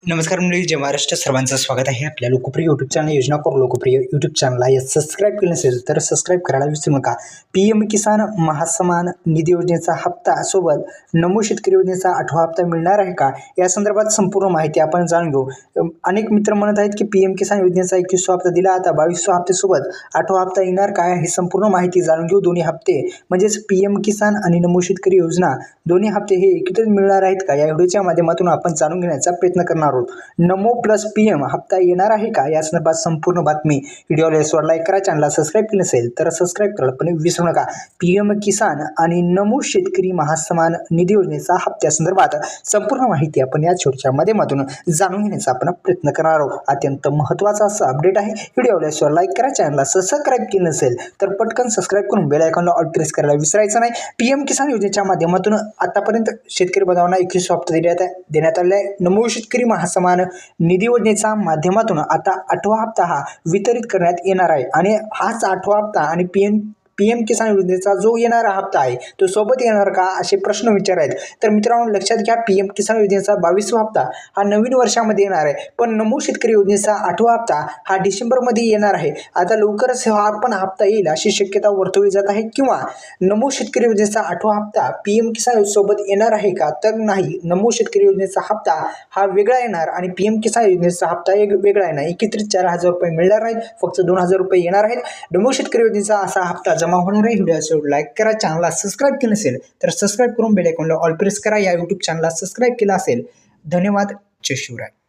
नमस्कार मंडळी, जय महाराष्ट्र. सर्वांचं स्वागत आहे आपल्या लोकप्रिय यूट्यूब चॅनल योजना करू लोकप्रिय यूट्यूब चॅनलला. या सबस्क्राईब केलं नसेल तर सबस्क्राईब करायला विसरू नका. PM किसान महासन्मान निधी योजनेचा हप्ता सोबत नमो शेतकरी योजनेचा 8वा हप्ता मिळणार आहे का, या संदर्भात संपूर्ण माहिती आपण जाणून घेऊ. अनेक मित्र म्हणत आहेत की PM किसान योजनेचा 21वा हप्ता दिला, आता 22व्या हप्त्यासोबत 8वा हप्ता येणार काय, ही संपूर्ण माहिती जाणून घेऊ. दोन्ही हप्ते म्हणजेच PM किसान आणि नमो शेतकरी योजना दोन्ही हप्ते हे एकत्रित मिळणार आहेत का, या व्हिडिओच्या माध्यमातून आपण जाणून घेण्याचा प्रयत्न करणार. नमो प्लस PM हप्ता येणार आहे का, या संदर्भात संपूर्ण बातमी. व्हिडिओला लाईक करा, चॅनलला सबस्क्राईब केलं नसेल तर सबस्क्राईब करायला पण विसरू नका. PM किसान आणि नमो शेतकरी महासन्मान निधी योजनेचा हप्त्या संदर्भात संपूर्ण माहिती आपण या छोट्या माध्यमातून जाणून घेण्याचा आपण प्रयत्न करणार आहोत. अत्यंत महत्त्वाचा असा अपडेट आहे. व्हिडिओला लाईक करा, चॅनलला सबस्क्राईब केलं नसेल तर पटकन सबस्क्राईब करून बेल आयकॉनला ऑल प्रेस करायला विसरायचं नाही. PM किसान योजनेच्या माध्यमातून आतापर्यंत शेतकरी बांधवांना 21 हप्ता देण्यात आलेला आहे. नमो शेतकरी महासन्मान निधी योजनेच्या माध्यमातून आता 8वा हप्ता हा वितरित करण्यात येणार आहे आणि हाच 8वा हप्ता आणि PM किसान योजनेचा जो येणारा हप्ता आहे तो सोबत येणार का, असे प्रश्न विचार आहेत. तर मित्रांनो लक्षात घ्या, PM किसान योजनेचा 22वा हप्ता हा नवीन वर्षामध्ये येणार आहे, पण नमो शेतकरी योजनेचा 8वा हप्ता हा डिसेंबरमध्ये येणार आहे. आता लवकरच हा पण हप्ता येईल अशी शक्यता वर्तवली जात आहे. किंवा नमो शेतकरी योजनेचा 8वा हप्ता PM किसान सोबत येणार आहे का, तर नाही. नमो शेतकरी योजनेचा हप्ता हा वेगळा येणार आणि PM किसान योजनेचा हप्ता एक वेगळा येणार. एकत्रित 4,000 रुपये मिळणार नाहीत, फक्त 2,000 रुपये येणार आहेत. नमो शेतकरी योजनेचा असा हप्ता जमा होणार आहे. व्हिडिओ लाईक करा, चॅनलला सबस्क्राईब केलं नसेल तर सबस्क्राईब करून बेल आयकॉनला ऑल प्रेस करा. या यूट्यूब चॅनलला सबस्क्राईब केला असेल. धन्यवाद. जय शिवराय.